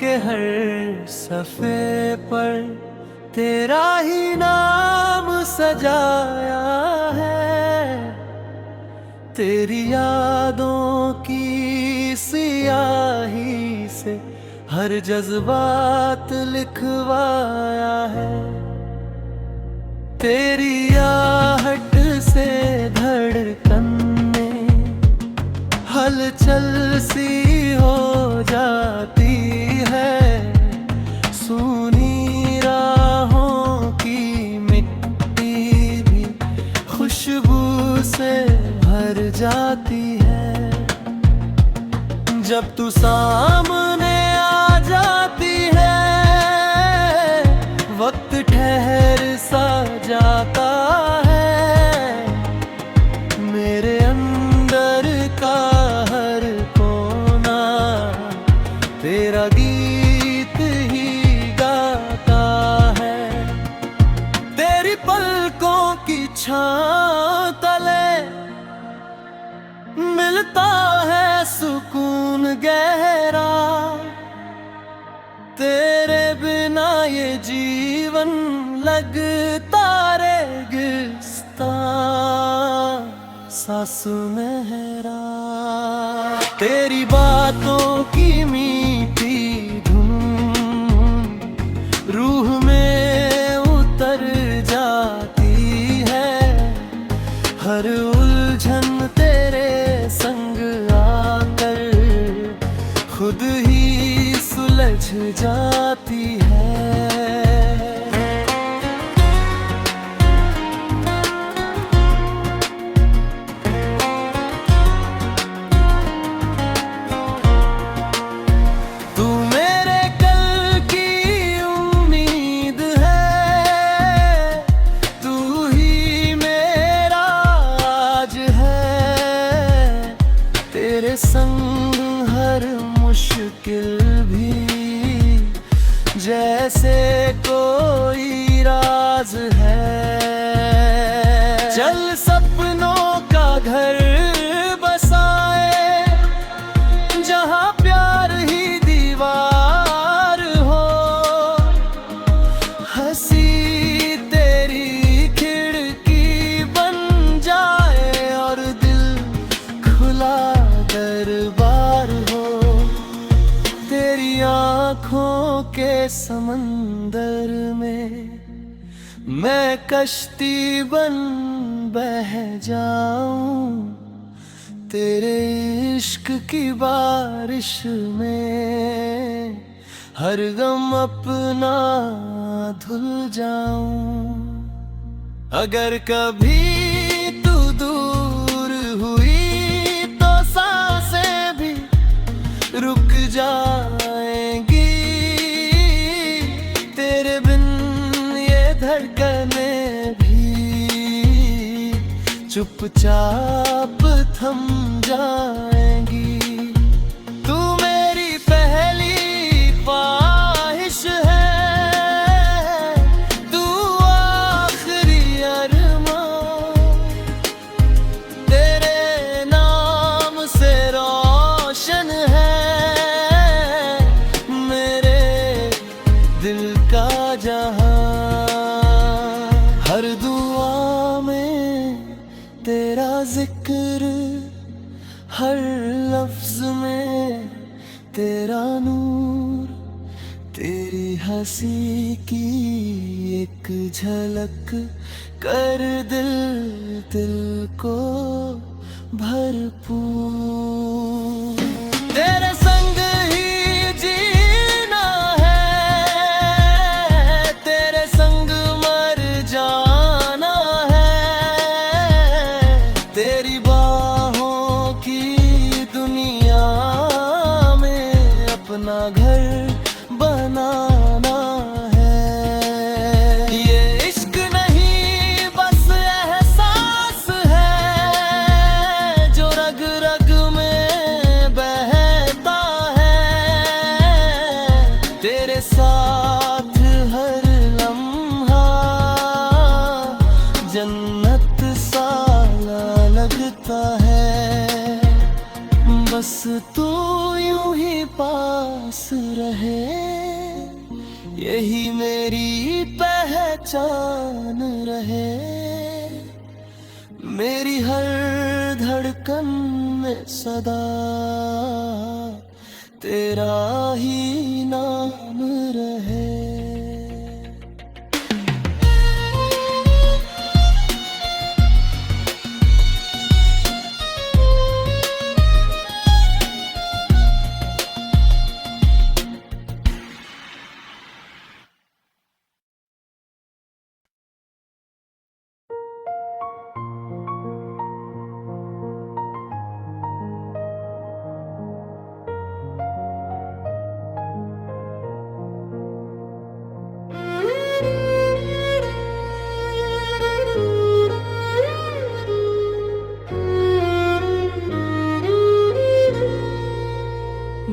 के हर सफ़े पर तेरा ही नाम सजाया है। तेरी यादों की सियाही से हर जज्बात लिखवाया है। तेरी आहट से धड़कन में हलचल सी हो जाती है। सूनी राहों की मिट्टी भी खुशबू से भर जाती है। जब तू सामने आ जाती है, वक्त ठहर सा जाता है। मेरे अंदर का हर कोना तेरा गीत ही गाता है। तेरी पलकों की छाँव तले मिलता है सुकून गहरा। तेरे बिना ये जीवन लगता रेगिस्तान सा सुनहरा। तेरी बातों की मीठी धुन रूह में उतर जाती है। हर उलझन तेरे संग आकर खुद ही सुलझ जाती है। तू मेरे कल की उम्मीद है, तू ही मेरा आज है। तेरे संग हर मुश्किल भी जैसे कोई राज है। चल सपनों का घर बसाए, जहाँ प्यार ही दीवार हो। हंसी तेरी खिड़की बन जाए और दिल खुला दरबार हो। तेरी आँखों के समंदर में मैं कश्ती बन बह जाऊं। तेरे इश्क की बारिश में हर गम अपना धुल जाऊं। अगर कभी तू दूर हुई तो सांसें भी रुक जाएंगी। तेरे बिन ये धड़कनें भी चुपचाप थम जाएंगी। तू मेरी पहली ख्वाहिश है, तू आखिरी अरमान। तेरे नाम से रोशन है मेरे दिल का जहां। हर दुआ में तेरा जिक्र, हर लफ्ज में तेरा नूर। तेरी हंसी की एक झलक कर दिल दिल को भरपूर। तेरे संग ही जीना है, तेरे संग मर जाना है। तेरी बाहों की दुनिया में अपना घर बनाना है। ये इश्क नहीं बस एहसास है जो रग रग में यही मेरी पहचान रहे। मेरी हर धड़कन में सदा तेरा ही नाम रहे।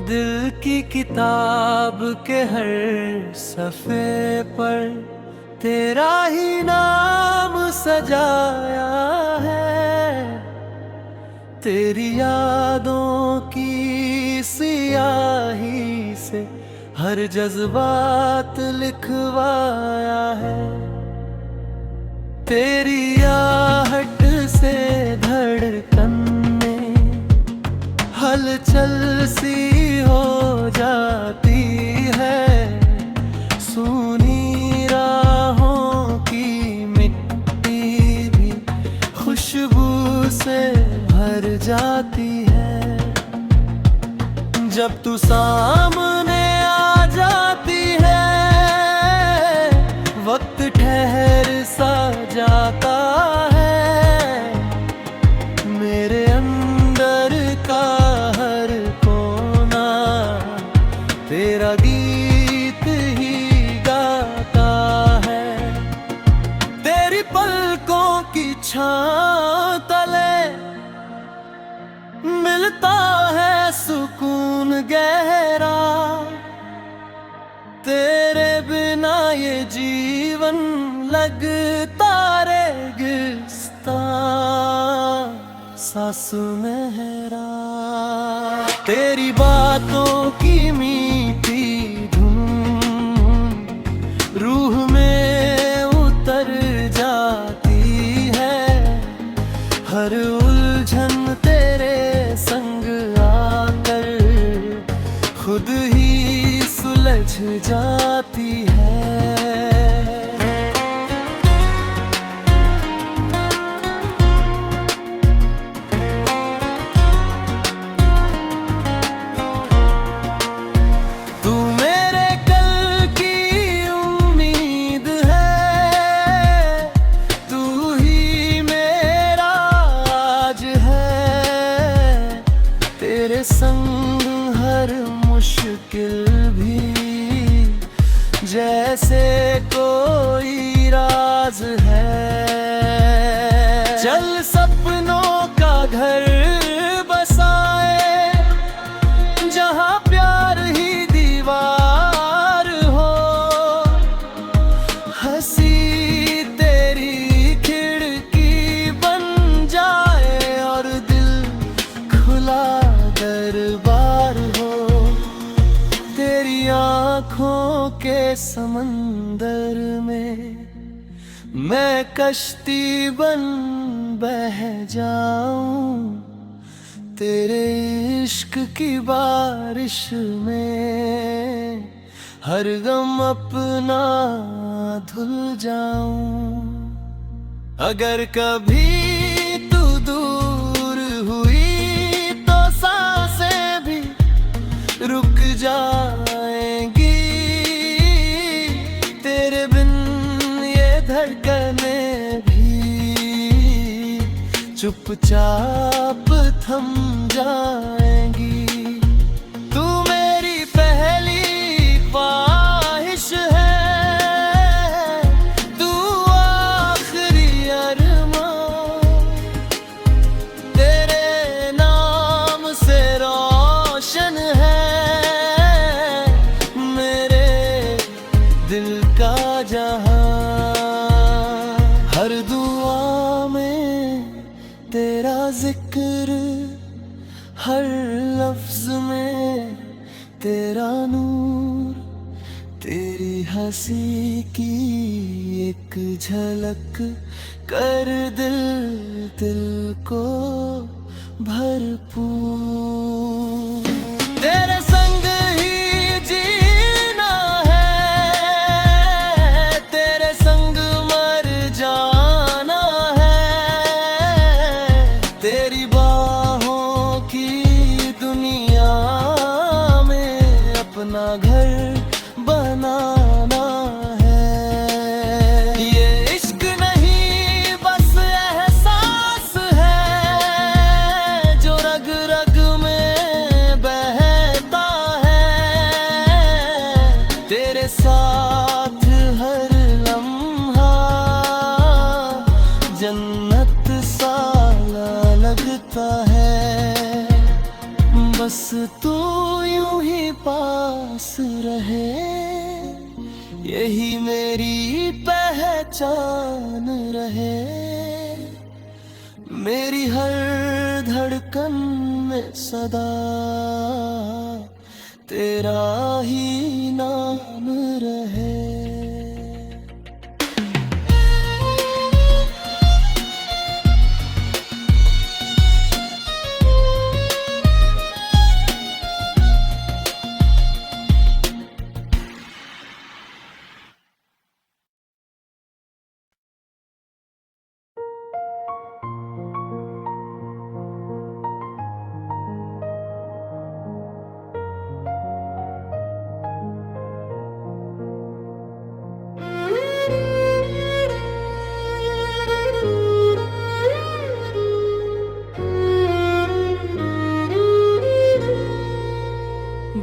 दिल की किताब के हर सफ़े पर तेरा ही नाम सजाया है। तेरी यादों की सियाही से हर जज्बात लिखवाया है। तेरी आहट से धड़कन हलचल सी हो जाती है। सूनी राहों की मिट्टी भी खुशबू से भर जाती है। जब तू सामने आ जाती है, वक्त ठहर सा जाता है। मेरे अंदर का तेरा गीत ही गाता है। तेरी पलकों की छाँव तले मिलता है सुकून गहरा। तेरे बिना ये जीवन लगता रेगिस्तान सा सुनहरा। तेरी बातों की मीठी धुन रूह में उतर जाती है। हर उलझन तेरे संग आकर खुद ही सुलझ जाती है। तेरे संग हर मुश्किल भी जैसे कोई राज है। चल सपनों का घर बसाए, जहाँ प्यार ही दीवार हो। हंसी तेरी खिड़की बन जाए और दिल खुला दरबार हो। तेरी आँखों के समंदर में मैं कश्ती बन बह जाऊं। तेरे इश्क की बारिश में हर गम अपना धुल जाऊं। अगर कभी तू दूर हुई तो सांसें भी रुक जाएंगी। तेरे बिन ये धड़कनें भी चुपचाप थम जाएंगी। तू मेरी पहली ख्वाहिश है, तू आखिरी अरमान। तेरे नाम से रोशन है मेरे दिल का जहां। हर दुआ में तेरा जिक्र, हर लफ्ज में तेरा नूर। तेरी हंसी की एक झलक कर दिल दिल को भरपूर। तेरे संग ही जीना है, तेरे संग मर जाना है। तेरी बाहों की दुनिया में अपना घर बनाना है। ये इश्क नहीं बस एहसास है, जो रग रग में बहता है। तेरे साथ हर लम्हा जन्नत सा लगता है। बस तू यूं ही पास रहे, यही मेरी पहचान रहे। मेरी हर धड़कन में सदा तेरा ही नाम रहे।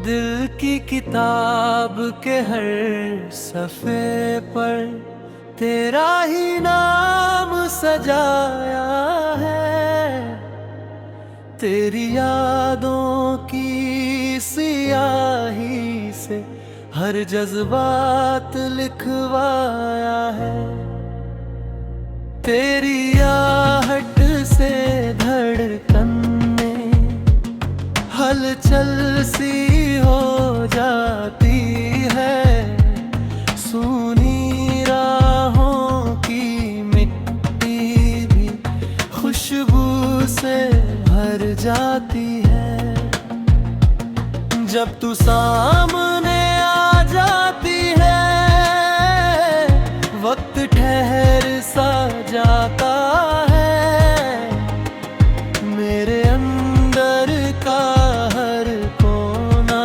दिल की किताब के हर सफ़े पर तेरा ही नाम सजाया है। तेरी यादों की सियाही से हर जज्बात लिखवाया है। तेरी आहट से धड़कन में हलचल सी हो जाती है। सूनी राहों की मिट्टी भी खुशबू से भर जाती है। जब तू सामने आ जाती है, वक्त ठहर सा जाता है। मेरे अंदर का हर कोना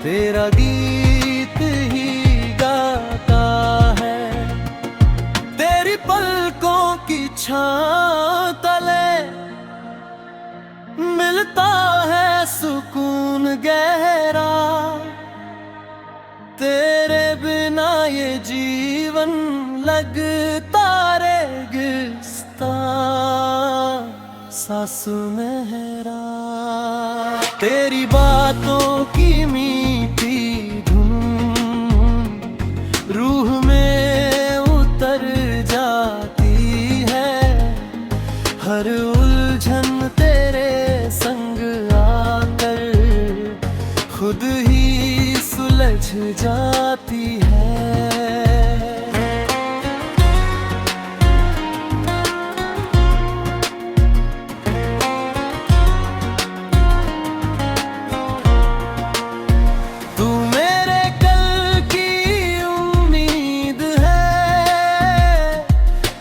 तेरा गीत ही गाता है। तेरी पलकों की छां तले मिलता है सुकून गहरा। तेरे बिना ये जीवन लगता रेगिस्तान सा सुनहरा। तेरी बातों की मीठी धुन रूह में उतर जाती है। हर उलझन तेरे संग आकर खुद ही सुलझ जाती है। तू मेरे कल की उम्मीद है,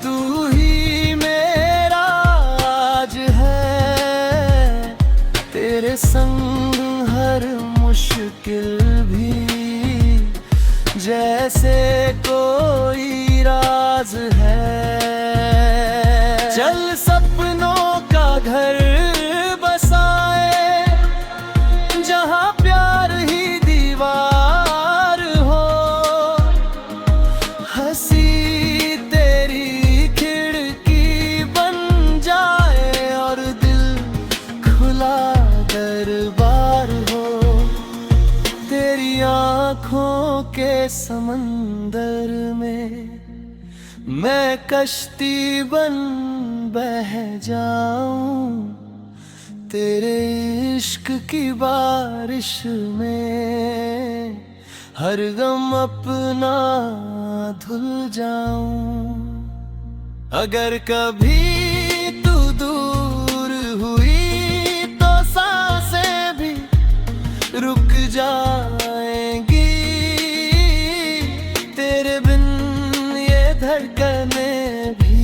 तू ही मेरा आज है। तेरे संग हर मुश्किल भी जैसे कोई राज है। चल सपनों का घर बसाए, जहाँ प्यार ही दीवार हो। हंसी तेरी खिड़की बन जाए और दिल खुला दरबार हो। तेरी आँखों के समंदर में मैं कश्ती बन बह जाऊं। तेरे इश्क की बारिश में हर गम अपना धुल जाऊं। अगर कभी तू दूर हुई तो सांसें भी रुक जाएंगी। तेरे बिन ये धड़कनें भी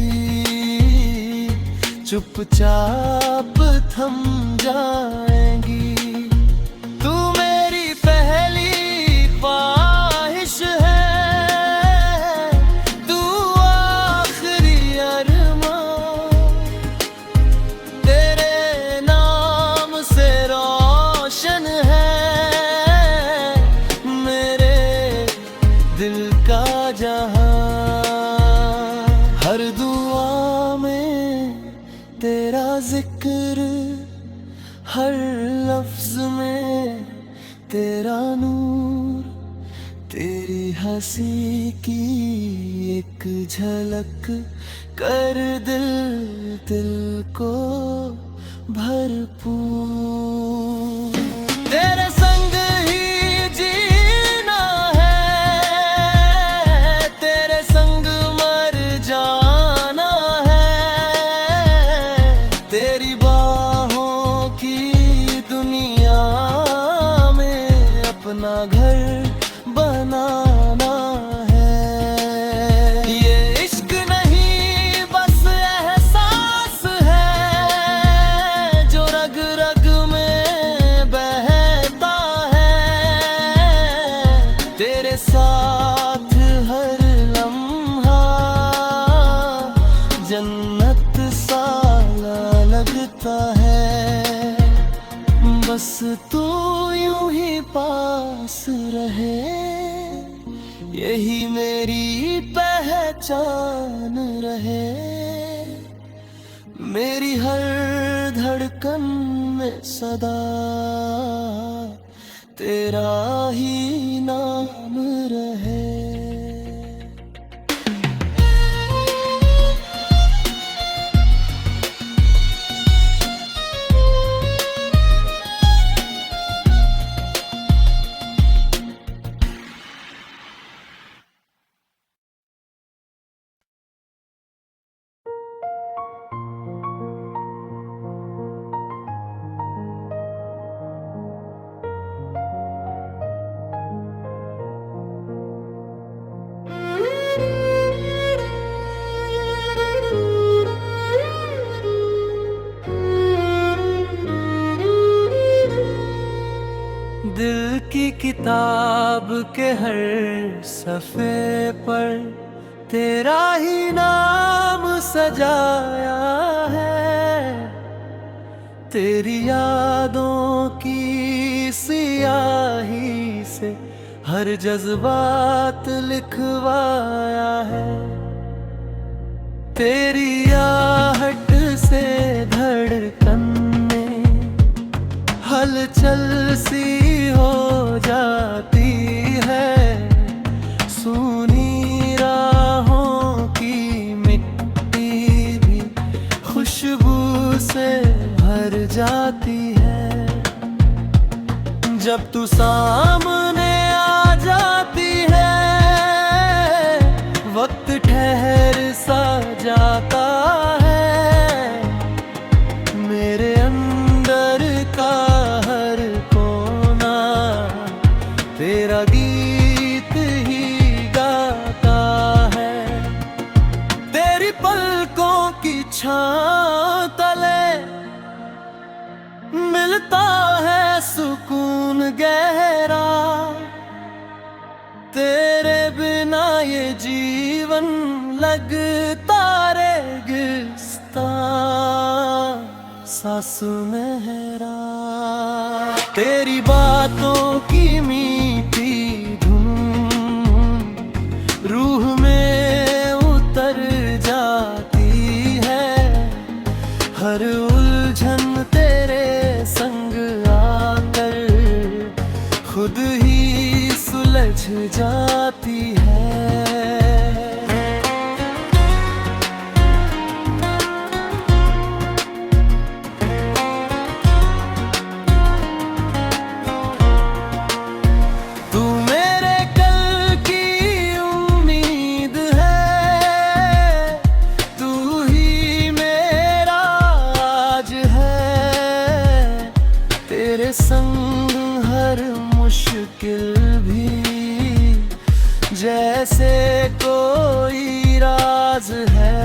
चुपचाप थम जाएंगी। तू मेरी पहली ख्वाहिश है, तू आखिरी अरमान। तेरे नाम से रोशन है मेरे दिल का जहां। हर दुआ में तेरा जिक्र, हर लफ्ज में तेरा नूर। तेरी हंसी की एक झलक कर दिल दिल को भरपूर। तेरे संग ही जीना है, तेरे संग मर जाना है। तेरी बाहों की दुनिया में अपना घर बनाना है। ये इश्क नहीं बस एहसास है जो रग रग में बहता है। तेरे साथ हर लम्हा जन्नत सा लगता है। बस तू यूं ही पास रहे, यही मेरी पहचान रहे। मेरी हर धड़कन में सदा तेरा ही नाम रहे। दिल की किताब के हर सफ़े पर तेरा ही नाम सजाया है। तेरी यादों की सियाही से हर जज्बात लिखवाया है। तेरी आहट से धड़कन में हलचल सी हो जाती है। सूनी राहों की मिट्टी भी खुशबू से भर जाती है। जब तू सामने आ जाती है वक्त ठहर सा जाता है। मेरे अंदर का हर कोना तेरा गीत ही गाता है। तेरी पलकों की छां तले मिलता है सुकून गहरा। तेरे बिना ये जीवन लगता रेगिस्तान सा सुनहरा। तेरी बातों की मीठी धुन रूह में उतर जाती है। हर उलझन तेरे संग आकर खुद ही सुलझ जाती है। राज है।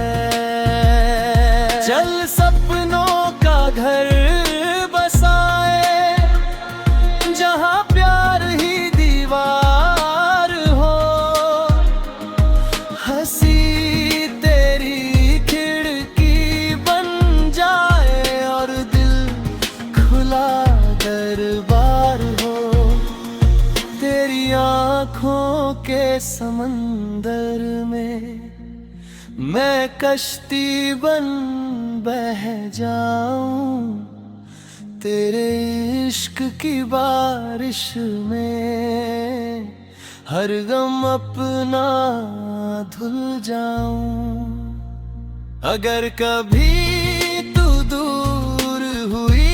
चल सपनों का घर बसाए, जहाँ प्यार ही दीवार हो। हंसी तेरी खिड़की बन जाए और दिल खुला दरबार हो। तेरी आँखों के समंदर में मैं कश्ती बन बह जाऊं। तेरे इश्क की बारिश में हर गम अपना धुल जाऊं। अगर कभी तू दूर हुई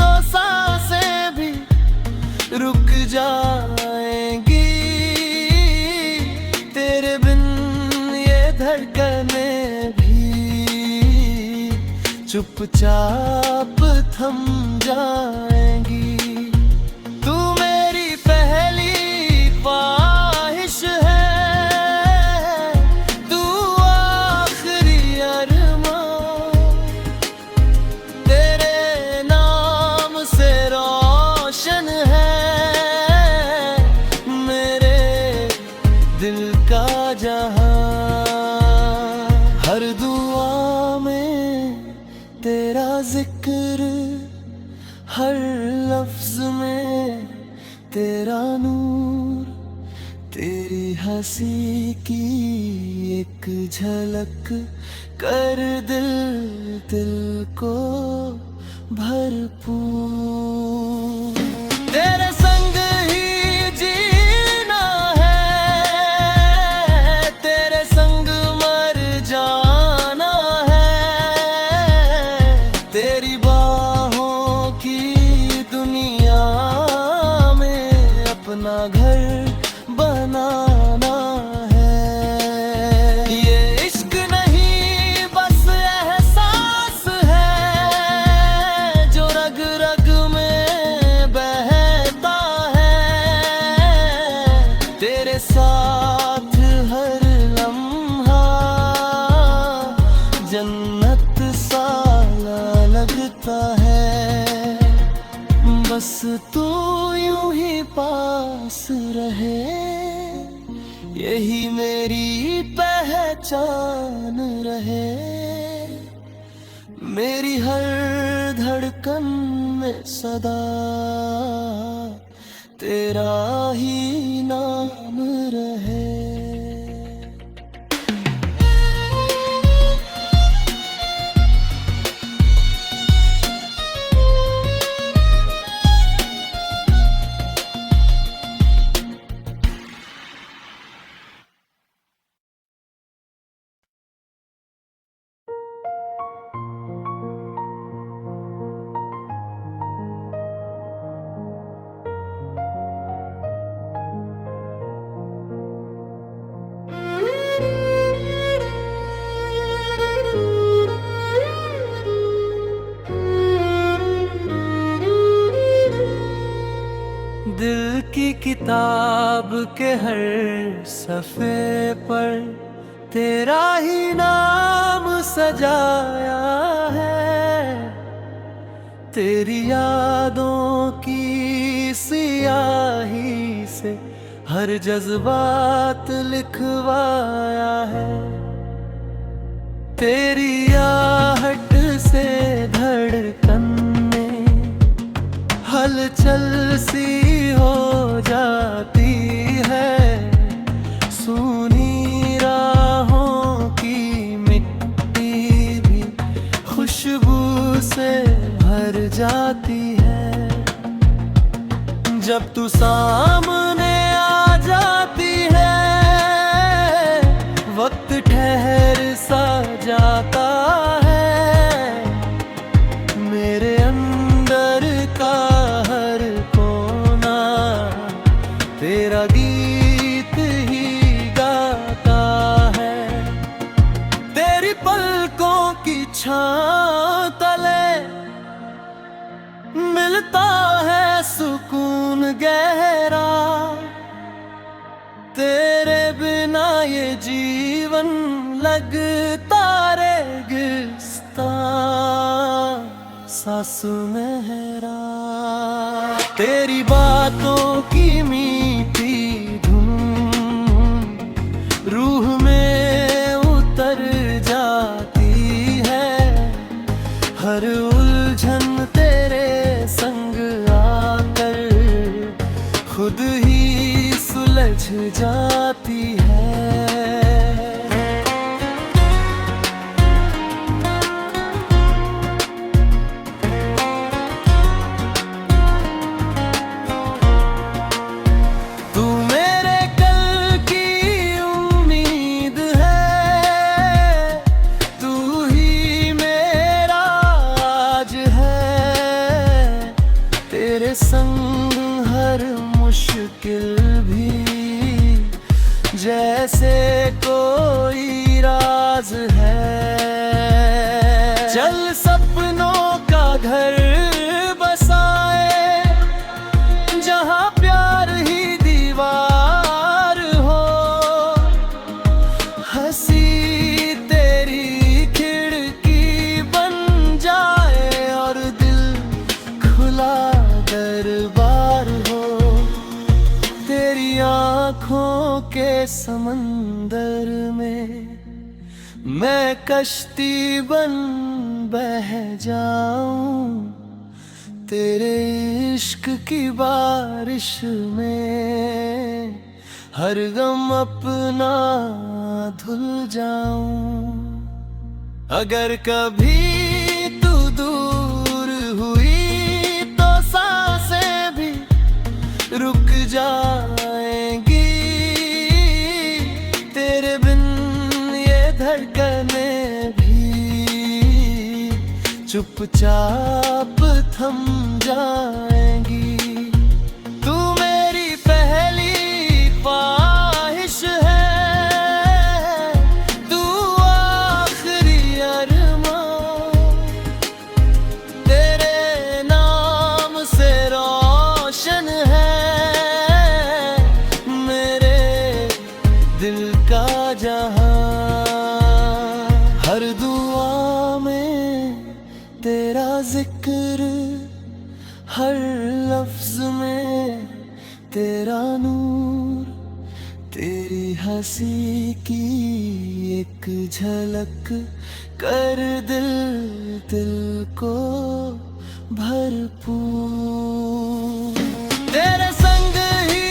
तो सांसें भी रुक जाएंगी। तेरे बिन ये धड़कनें भी चुपचाप थम जाएंगी। तू मेरी पहली ख्वाहिश है, तू आखिरी अरमान। तेरे नाम से रोशन है मेरे दिल का जहां। हर दुआ में तेरा जिक्र, हर लफ्ज में तेरा नूर। तेरी हंसी की एक झलक कर दिल दिल को भरपूर। तेरे संग ही जीना है, तेरे संग मर जाना है। तेरी बाहों की दुनिया में अपना घर बनाना है। ये इश्क नहीं बस एहसास है, जो रग रग में बहता है। तेरे साथ हर लम्हा जन्नत सा लगता है। बस तू यूं ही पास रहे, यही मेरी पहचान रहे। मेरी हर धड़कन में सदा तेरा ही नाम रहे। दिल की किताब के हर सफ़े पर तेरा ही नाम सजाया है। तेरी यादों की सियाही से हर जज्बात लिखवाया है। तेरी आहट से धड़कन में हलचल सी हो जाती है। सूनी राहों की मिट्टी भी खुशबू से भर जाती है। जब तू सामने आ जाती है, वक्त ठहर सा जाता है। मेरे अंदर का हर कोना तेरा गीत ही गाता है। तेरी पलकों की छां तले मिलता है सुकून गहरा। तेरे बिना ये जीवन लगता रेगिस्तान सासू मेहरा। तेरी बातों की मीठी धुन रूह में उतर जाती है। हर उलझन तेरे संग आकर खुद ही सुलझ जाती है। तेरे संग हर मुश्किल भी जैसे कोई राज है। चल सपनों का घर बसाए जहाँ प्यार ही दीवार हो। हंसी तेरी खिड़की बन जाए और दिल खुला दरबार हो। तेरी आँखों के समंदर में मैं कश्ती बन बह जाऊं। तेरे इश्क की बारिश में हर गम अपना धुल जाऊं। अगर कभी तू दूर हुई तो सांसें भी रुक जाएंगी। तेरे बिन ये धड़कनें भी चुपचाप थम जाएंगी। तू मेरी पहली ख्वाहिश है, तू आखिरी अरमान। तेरे नाम से रोशन है मेरे दिल का जहां। हर दुआ में तेरा जिक्र, हर लफ्ज में तेरा नूर। तेरी हंसी की एक झलक कर दिल दिल को भरपूर। तेरे संग ही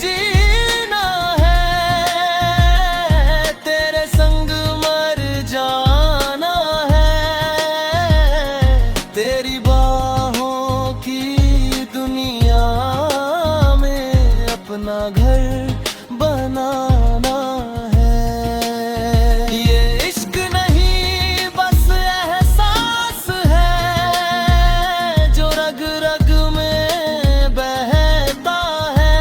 जीना है, तेरे संग मर जाना है। तेरी बाहों की दुनिया में अपना घर बनाना है। ये इश्क नहीं बस एहसास है जो रग रग में बहता है।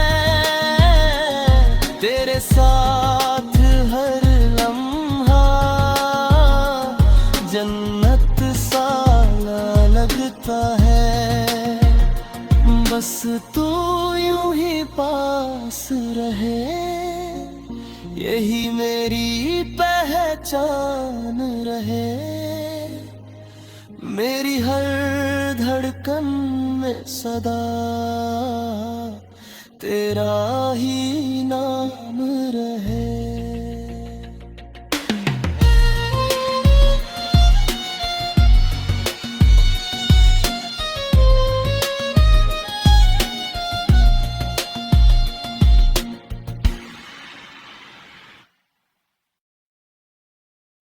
तेरे साथ हर लम्हा जन्नत सा लगता है। बस तू यूं ही पास रहे, यही मेरी पहचान रहे। मेरी हर धड़कन में सदा तेरा ही नाम रहे।